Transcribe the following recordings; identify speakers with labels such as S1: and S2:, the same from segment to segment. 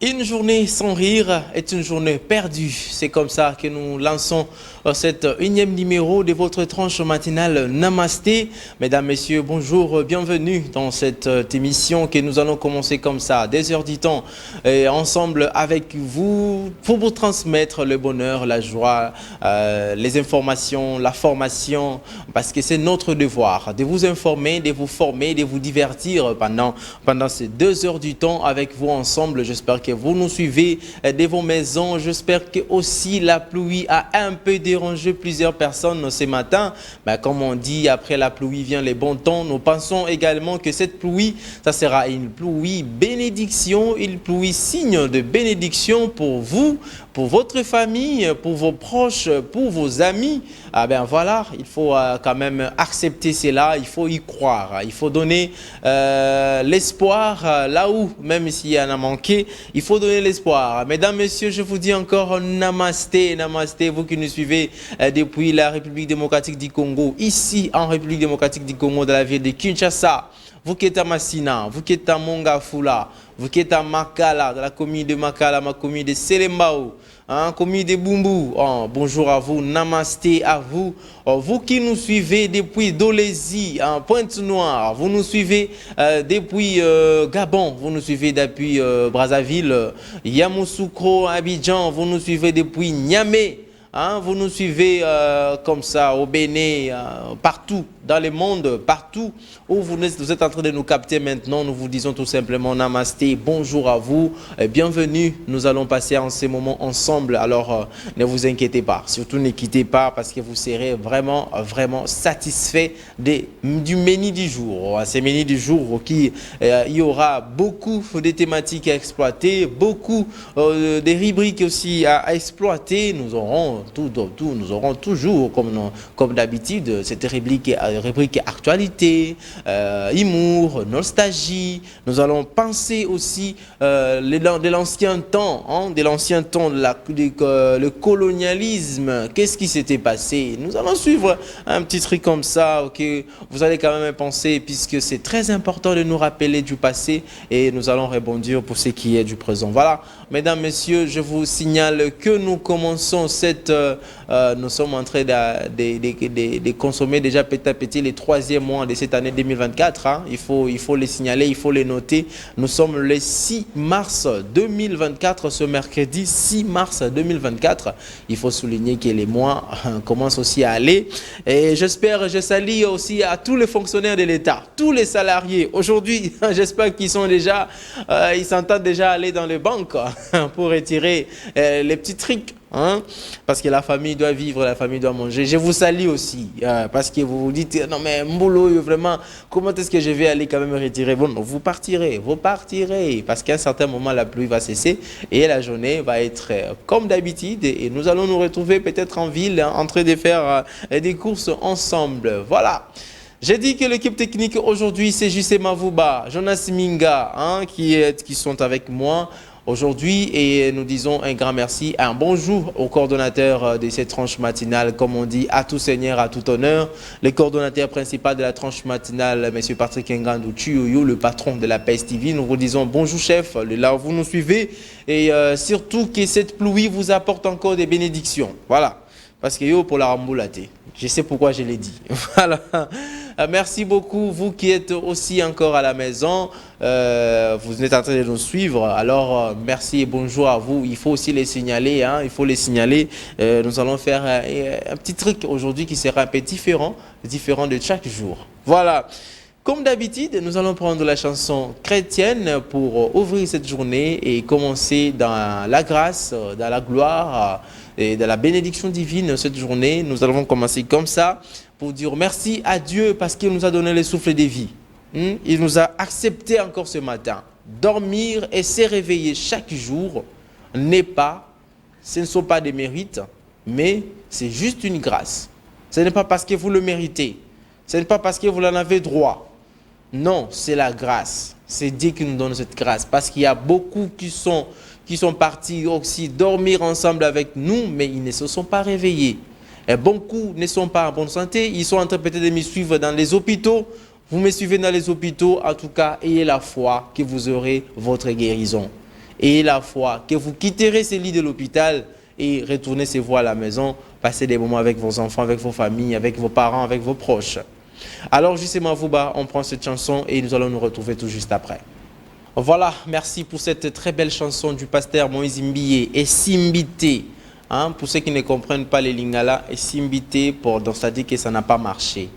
S1: Une journée sans rire est une journée perdue. C'est comme ça que nous lançons cet énième numéro de votre tranche matinale Namasté. Mesdames, Messieurs, bonjour, bienvenue dans cette émission que nous allons commencer comme ça, des heures du temps, et ensemble avec vous pour vous transmettre le bonheur, la joie, les informations, la formation, parce que c'est notre devoir de vous informer, de vous former, de vous divertir pendant ces 2 heures du temps avec vous ensemble. J'espère que vous nous suivez de vos maisons. J'espère que aussi la pluie a un peu dérangé plusieurs personnes ce matin. Mais comme on dit, après la pluie vient les bons temps. Nous pensons également que cette pluie, ça sera une pluie bénédiction, une pluie signe de bénédiction pour vous, pour votre famille, pour vos proches, pour vos amis. Ah ben voilà, il faut quand même accepter cela, il faut y croire, il faut donner l'espoir là où, même s'il y en a manqué, il faut donner l'espoir. Mesdames, Messieurs, je vous dis encore namasté, namasté, vous qui nous suivez depuis la République démocratique du Congo, ici en République démocratique du Congo, dans la ville de Kinshasa. Vous qui êtes à Massina, vous qui êtes à Mongafula, vous qui êtes à Makala, dans la commune de Makala, ma commune de Selembao, commune de Bumbu, bonjour à vous, namasté à vous. Vous qui nous suivez depuis Dolézy, Pointe-Noire, vous nous suivez depuis Gabon, vous nous suivez depuis Brazzaville, Yamoussoukro, Abidjan, vous nous suivez depuis Niamey. Vous nous suivez comme ça au Bénin, partout dans le monde, partout où vous êtes en train de nous capter maintenant. Nous vous disons tout simplement namasté, bonjour à vous, et bienvenue. Nous allons passer en ces moments ensemble. Alors ne vous inquiétez pas, surtout ne quittez pas parce que vous serez vraiment satisfait du menu du jour. Ce menu du jour il y aura beaucoup de thématiques à exploiter, beaucoup de rubriques aussi à exploiter. Nous aurons nous aurons toujours, comme d'habitude, cette rubrique actualité, humour, nostalgie. Nous allons penser aussi de l'ancien temps, le colonialisme. Qu'est-ce qui s'était passé? Nous allons suivre un petit truc comme ça, ok? Vous allez quand même penser, puisque c'est très important de nous rappeler du passé et nous allons rebondir pour ce qui est du présent. Voilà, mesdames, messieurs, je vous signale que nous commençons nous sommes en train de consommer déjà petit à petit les 3e mois de cette année 2024. Il faut les signaler, il faut les noter. Nous sommes le 6 mars 2024, ce mercredi 6 mars 2024. Il faut souligner que les mois commencent aussi à aller. Et je salue aussi à tous les fonctionnaires de l'État, tous les salariés. Aujourd'hui, j'espère qu'ils sont déjà, ils s'entendent déjà aller dans les banques pour retirer les petits trucs. Parce que la famille doit vivre, la famille doit manger. Je vous salue aussi, parce que vous vous dites, non mais Mbolo, vraiment, comment est-ce que je vais aller quand même retirer? Bon, vous partirez, parce qu'à un certain moment, la pluie va cesser et la journée va être comme d'habitude et nous allons nous retrouver peut-être en ville en train de faire des courses ensemble. Voilà. J'ai dit que l'équipe technique aujourd'hui, c'est JC Mavouba, Jonas Minga, qui sont avec moi aujourd'hui, et nous disons un grand merci, un bonjour au coordonnateur de cette tranche matinale, comme on dit, à tout seigneur, à tout honneur, le coordonnateur principal de la tranche matinale, M. Patrick Ngandou Chuyuyu, le patron de la PES TV. Nous vous disons bonjour chef, là où vous nous suivez, et surtout que cette pluie vous apporte encore des bénédictions. Voilà, parce que yo pour la ramboulaté. Je sais pourquoi je l'ai dit. Voilà. Merci beaucoup, vous qui êtes aussi encore à la maison. Vous êtes en train de nous suivre. Alors, merci et bonjour à vous. Il faut aussi les signaler. Il faut les signaler. Nous allons faire un petit truc aujourd'hui qui sera un peu différent de chaque jour. Voilà. Comme d'habitude, nous allons prendre la chanson chrétienne pour ouvrir cette journée et commencer dans la grâce, dans la gloire et dans la bénédiction divine cette journée. Nous allons commencer comme ça pour dire merci à Dieu parce qu'il nous a donné le souffle de vie. Il nous a accepté encore ce matin. Dormir et se réveiller chaque jour ce ne sont pas des mérites, mais c'est juste une grâce. Ce n'est pas parce que vous le méritez. Ce n'est pas parce que vous en avez droit. Non, c'est la grâce. C'est Dieu qui nous donne cette grâce. Parce qu'il y a beaucoup qui sont partis aussi dormir ensemble avec nous, mais ils ne se sont pas réveillés. Et beaucoup ne sont pas en bonne santé. Ils sont en train peut-être de me suivre dans les hôpitaux. Vous me suivez dans les hôpitaux. En tout cas, ayez la foi que vous aurez votre guérison. et la foi, que vous quitterez ces lits de l'hôpital et retournez chez vous à la maison, passez des moments avec vos enfants, avec vos familles, avec vos parents, avec vos proches. Alors justement, Mavouba, on prend cette chanson et nous allons nous retrouver tout juste après. Voilà, merci pour cette très belle chanson du pasteur Moïse Mbiye et Simbité. Hein, pour ceux qui ne comprennent pas les lingala, et Simbité, c'est-à-dire que ça n'a pas marché.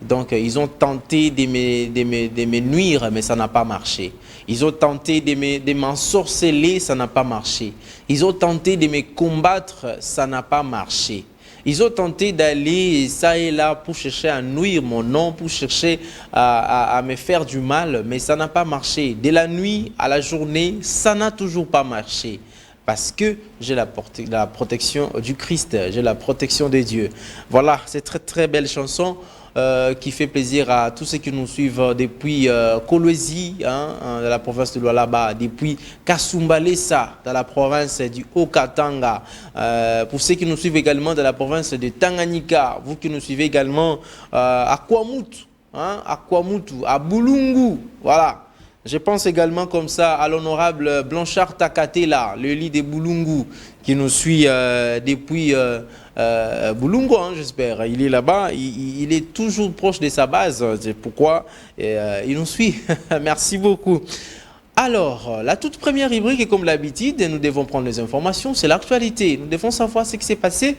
S1: Donc, ils ont tenté de me nuire, mais ça n'a pas marché. Ils ont tenté de m'ensorceler, ça n'a pas marché. Ils ont tenté de me combattre, ça n'a pas marché. Ils ont tenté d'aller ça et là pour chercher à nuire mon nom, pour chercher à me faire du mal, mais ça n'a pas marché. De la nuit à la journée, ça n'a toujours pas marché. Parce que j'ai la protection du Christ, j'ai la protection de Dieu. Voilà, c'est très très belle chanson. Qui fait plaisir à tous ceux qui nous suivent depuis Kolwezi, dans la province de Lualaba, depuis Kasumbalesa, dans la province du Haut-Katanga, pour ceux qui nous suivent également dans la province de Tanganyika, vous qui nous suivez également à Kwamutu, à Bulungu, voilà. Je pense également comme ça à l'honorable Blanchard Takatela, le lit de Bulungu, qui nous suit depuis Bulungu, j'espère. Il est là-bas, il est toujours proche de sa base, c'est pourquoi il nous suit. Merci beaucoup. Alors, la toute première rubrique, comme l'habitude, nous devons prendre les informations, c'est l'actualité. Nous devons savoir ce qui s'est passé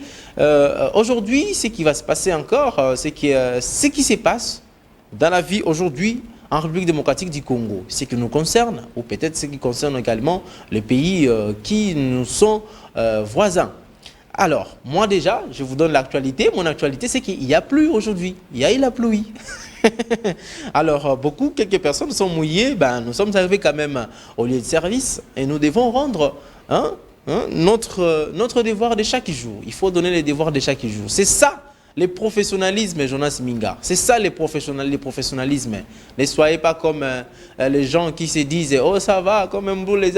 S1: aujourd'hui, ce qui va se passer encore, ce qui se passe dans la vie aujourd'hui en République démocratique du Congo, ce qui nous concerne, ou peut-être ce qui concerne également les pays qui nous sont voisins. Alors, moi déjà, je vous donne l'actualité. Mon actualité, c'est qu'il n'y a plus aujourd'hui. Il y a eu la pluie. Alors, quelques personnes sont mouillées. Nous sommes arrivés quand même au lieu de service et nous devons rendre notre devoir de chaque jour. Il faut donner les devoirs de chaque jour. C'est ça. Le professionnalisme, Jonas Minga, c'est ça le professionnalisme. Ne soyez pas comme les gens qui se disent « Oh, ça va, comme un boule les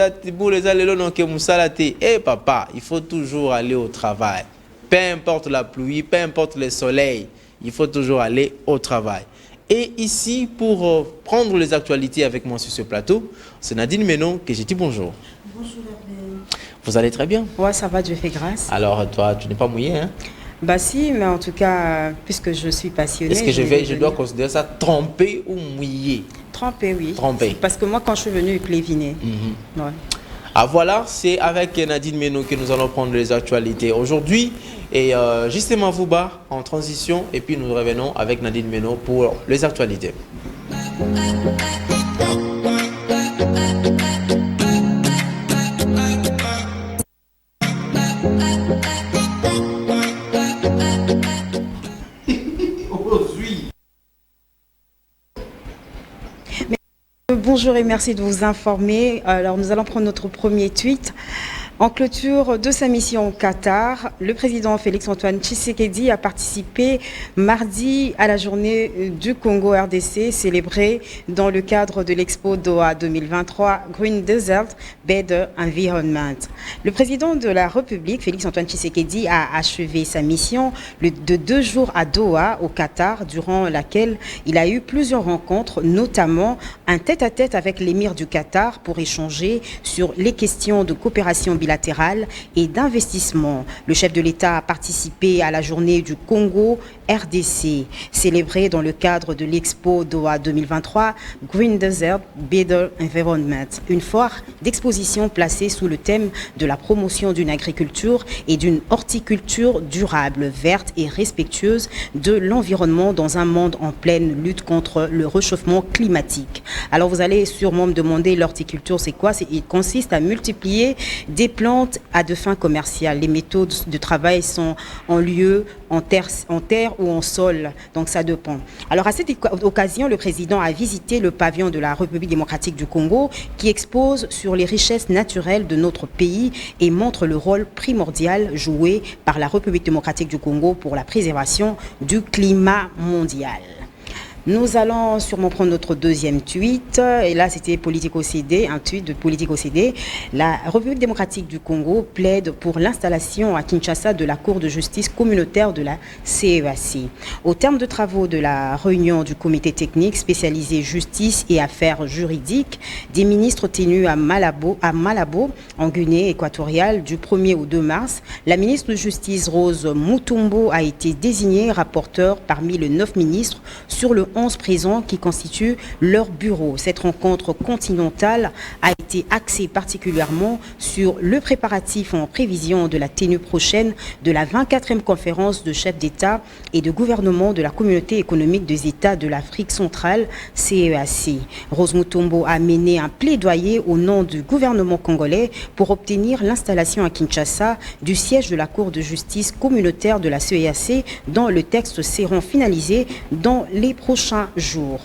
S1: Eh papa, il faut toujours aller au travail. Peu importe la pluie, peu importe le soleil, il faut toujours aller au travail. Et ici, pour prendre les actualités avec moi sur ce plateau, c'est Nadine Menon que je dis bonjour.
S2: Bonjour, Hervé.
S1: Vous allez très bien?
S2: Ouais, ça va, Dieu fait grâce.
S1: Alors, toi, tu n'es pas mouillé, hein?
S2: Bah si, mais en tout cas, puisque je suis passionnée...
S1: Est-ce que je dois considérer ça trempé ou mouillé?
S2: Trempé, oui.
S1: Trempé.
S2: Parce que moi, quand je suis venue, il plévinait. Ouais.
S1: Ah voilà, c'est avec Nadine Menon que nous allons prendre les actualités aujourd'hui. Et justement, Mavouba en transition. Et puis nous revenons avec Nadine Menon pour les actualités.
S2: Bonjour et merci de vous informer. Alors nous allons prendre notre premier tweet. En clôture de sa mission au Qatar, le président Félix-Antoine Tshisekedi a participé mardi à la journée du Congo RDC célébrée dans le cadre de l'Expo Doha 2023 Green Desert Better Environment. Le président de la République, Félix-Antoine Tshisekedi, a achevé sa mission de 2 jours à Doha, au Qatar, durant laquelle il a eu plusieurs rencontres, notamment un tête-à-tête avec l'émir du Qatar pour échanger sur les questions de coopération bilatérale et d'investissement. Le chef de l'État a participé à la journée du Congo RDC, célébrée dans le cadre de l'Expo Doha 2023 Green Desert Better Environment, une foire d'exposition placée sous le thème de la promotion d'une agriculture et d'une horticulture durable, verte et respectueuse de l'environnement dans un monde en pleine lutte contre le réchauffement climatique. Alors vous allez sûrement me demander, l'horticulture c'est quoi? Il consiste à multiplier des plantes à de fins commerciales. Les méthodes de travail sont en lieu, en terre ou en sol, donc ça dépend. Alors à cette occasion, le président a visité le pavillon de la République démocratique du Congo qui expose sur les richesses naturelles de notre pays et montre le rôle primordial joué par la République démocratique du Congo pour la préservation du climat mondial. Nous allons sûrement prendre notre deuxième tweet. Et là, c'était Politico-CD, un tweet de Politico-CD. La République démocratique du Congo plaide pour l'installation à Kinshasa de la Cour de justice communautaire de la CEAC. Au terme de travaux de la réunion du comité technique spécialisé justice et affaires juridiques, des ministres tenus à Malabo, en Guinée équatoriale, du 1er au 2 mars, la ministre de Justice Rose Mutombo a été désignée rapporteur parmi les 9 ministres sur le 11 présents qui constituent leur bureau. Cette rencontre continentale a été axée particulièrement sur le préparatif en prévision de la tenue prochaine de la 24e conférence de chefs d'État et de gouvernement de la Communauté économique des États de l'Afrique centrale, CEAC. Rose Mutombo a mené un plaidoyer au nom du gouvernement congolais pour obtenir l'installation à Kinshasa du siège de la Cour de justice communautaire de la CEAC, dont le texte sera finalisé dans les prochains jours.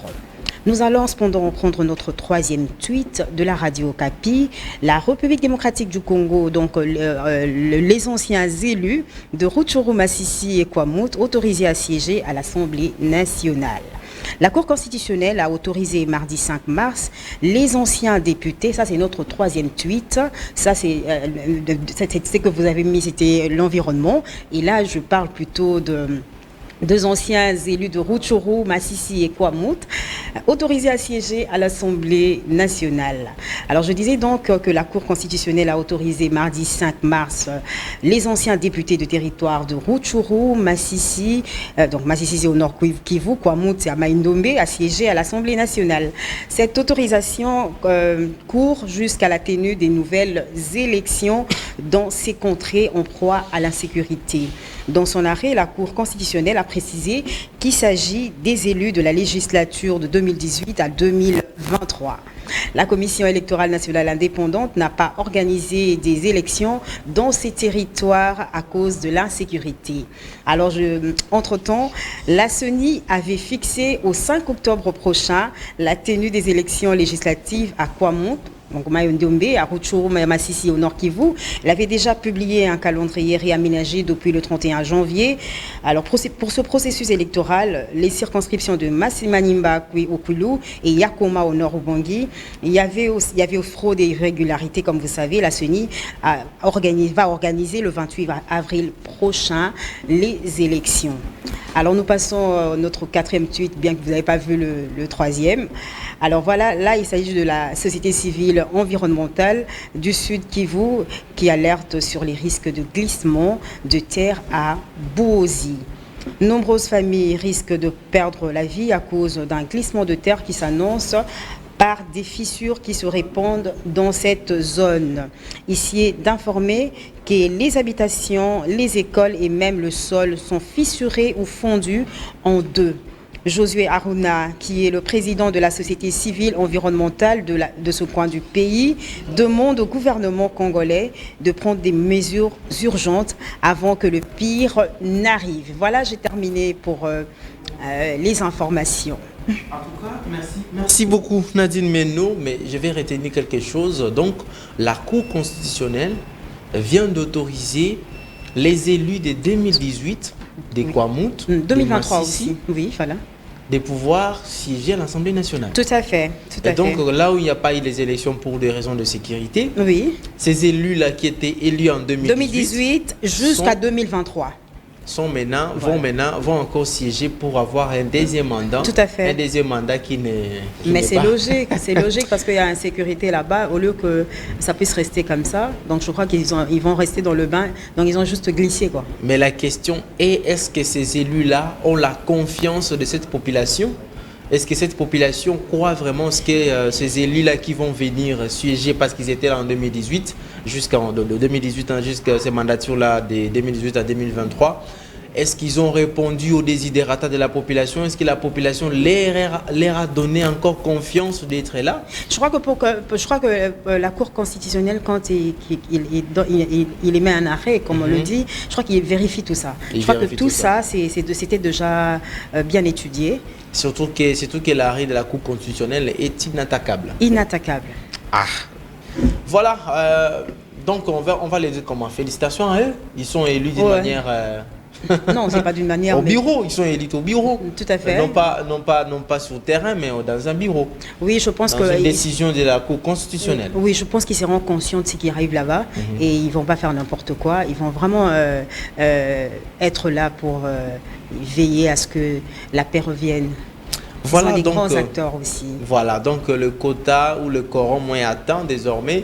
S2: Nous allons cependant prendre notre troisième tweet de la radio Okapi. La République démocratique du Congo, donc les anciens élus de Rutshuru, Masisi et Kwamouth, autorisés à siéger à l'Assemblée nationale. La Cour constitutionnelle a autorisé mardi 5 mars les anciens députés, ça c'est notre troisième tweet, ça c'est ce que vous avez mis, c'était l'environnement, et là je parle plutôt de deux anciens élus de Rutshuru, Masisi et Kwamouth, autorisés à siéger à l'Assemblée nationale. Alors je disais donc que la Cour constitutionnelle a autorisé mardi 5 mars les anciens députés de territoire de Rutshuru, Masisi, donc Masisi c'est au nord Kivu, Kwamouth c'est à Maïndombe, à siéger à l'Assemblée nationale. Cette autorisation court jusqu'à la tenue des nouvelles élections dans ces contrées en proie à l'insécurité. Dans son arrêt, la Cour constitutionnelle a précisé qu'il s'agit des élus de la législature de 2018 à 2023. La Commission électorale nationale indépendante n'a pas organisé des élections dans ces territoires à cause de l'insécurité. Alors, entre-temps, la CENI avait fixé au 5 octobre prochain la tenue des élections législatives à Kwamouth, donc Maïndombe, à Rutshuru, Masisi au Nord Kivu. Elle avait déjà publié un calendrier réaménagé depuis le 31 janvier. Alors pour ce processus électoral, les circonscriptions de Masimanimba au Kulu et Yakoma au Nord Ubangi, il y avait fraude et irrégularité, comme vous savez. La CENI va organiser le 28 avril prochain les élections. Alors nous passons notre quatrième tweet, bien que vous n'avez pas vu le troisième. Alors voilà, là il s'agit de la société civile environnementale du Sud Kivu qui alerte sur les risques de glissement de terre à Bouozi. Nombreuses familles risquent de perdre la vie à cause d'un glissement de terre qui s'annonce par des fissures qui se répandent dans cette zone. Ici est d'informer que les habitations, les écoles et même le sol sont fissurés ou fondus en deux. Josué Aruna, qui est le président de la société civile environnementale de ce coin du pays, demande au gouvernement congolais de prendre des mesures urgentes avant que le pire n'arrive. Voilà, j'ai terminé pour les informations.
S1: En tout cas, merci beaucoup Nadine Meno, mais je vais retenir quelque chose. Donc, la Cour constitutionnelle vient d'autoriser les élus de 2018 des Kwamouth,
S2: 2023 aussi, oui, voilà,
S1: de pouvoir siéger à l'Assemblée nationale.
S2: Tout à fait.
S1: Et donc, là où il n'y a pas eu les élections pour des raisons de sécurité,
S2: oui,
S1: ces élus-là qui étaient élus en 2018
S2: jusqu'à 2023.
S1: Vont encore siéger pour avoir un deuxième mandat.
S2: Tout à fait.
S1: Un deuxième mandat qui n'est
S2: Mais c'est logique, c'est logique parce qu'il y a insécurité là-bas, au lieu que ça puisse rester comme ça. Donc je crois qu'ils vont rester dans le bain, donc ils ont juste glissé, quoi.
S1: Mais la question est, est-ce que ces élus-là ont la confiance de cette population? Est-ce que cette population croit vraiment ce que ces élus-là qui vont venir siéger parce qu'ils étaient là en 2018, jusqu'à ces mandatures-là de 2018 à 2023, est-ce qu'ils ont répondu aux desiderata de la population? Est-ce que la population leur a donné encore confiance d'être là?
S2: Je crois que la Cour constitutionnelle, quand il émet un arrêt, comme on le dit, je crois qu'il vérifie tout ça. Je crois que tout ça, c'était déjà bien étudié.
S1: Surtout que l'arrêt de la Cour constitutionnelle est inattaquable.
S2: Inattaquable.
S1: Ah. Voilà. Donc on va les dire comment. Félicitations à eux. Ils sont élus d'une manière
S2: Non, c'est pas d'une manière.
S1: Au bureau, ils sont élus au bureau.
S2: Tout à fait.
S1: Non pas sur le terrain, mais dans un bureau.
S2: Oui, je pense
S1: dans
S2: que.
S1: Une décision de la Cour constitutionnelle.
S2: Oui, je pense qu'ils seront conscients de ce qui arrive là-bas et ils vont pas faire n'importe quoi. Ils vont vraiment être là pour veiller à ce que la paix revienne.
S1: Voilà,
S2: Ce sont des
S1: donc,
S2: grands acteurs aussi.
S1: Voilà, donc le quota ou le quorum est atteint désormais.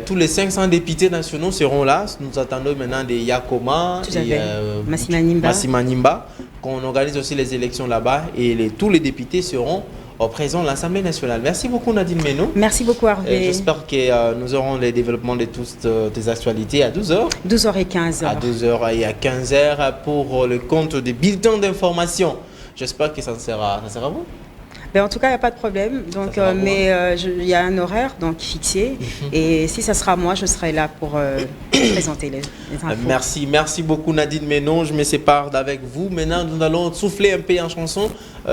S1: Tous les 500 députés nationaux seront là. Nous attendons maintenant des Yakoma et Massima Nimba, qu'on organise aussi les élections là-bas et tous les députés seront présents à l'Assemblée nationale. Merci beaucoup Nadine Meno.
S2: Merci beaucoup Hervé.
S1: J'espère que nous aurons les développements de toutes tes actualités à 12h.
S2: 12h15.
S1: À 12h et à 15h pour le compte des bulletins d'information. J'espère que ça sera vous.
S2: Ben, en tout cas, il n'y a pas de problème. Donc, il y a un horaire donc, fixé. Et si ça sera moi, je serai là pour présenter les infos.
S1: Merci beaucoup Nadine Meno. Je me sépare d'avec vous. Maintenant, nous allons souffler un peu en chanson.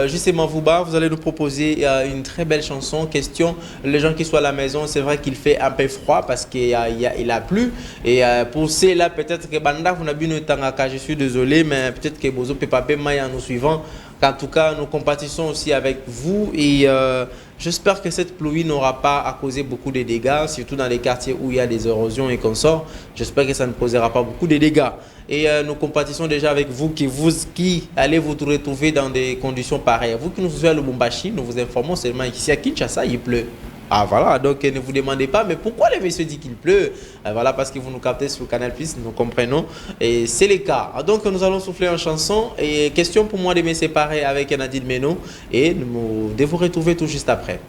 S1: Justement, vous allez nous proposer une très belle chanson. Question, les gens qui sont à la maison, c'est vrai qu'il fait un peu froid parce qu'il a plu. Et pour ceux-là, peut-être que Banda, vous n'avez pas tangaka, je suis désolé, mais peut-être que Bozo peut pas payer en nous suivant. En tout cas, nous compatissons aussi avec vous et j'espère que cette pluie n'aura pas à causer beaucoup de dégâts, surtout dans les quartiers où il y a des érosions et consorts. J'espère que ça ne causera pas beaucoup de dégâts. Et nous compatissons déjà avec vous qui allez vous retrouver dans des conditions pareilles. Vous qui nous suivez à Lubumbashi, nous vous informons seulement qu'ici à Kinshasa, il pleut. Ah voilà, donc ne vous demandez pas, mais pourquoi les messieurs disent qu'il pleut? Voilà, parce que vous nous captez sur Canal+, nous comprenons, et c'est le cas. Donc nous allons souffler en chanson, et question pour moi de me séparer avec Nadine Meno, et de vous retrouver tout juste après.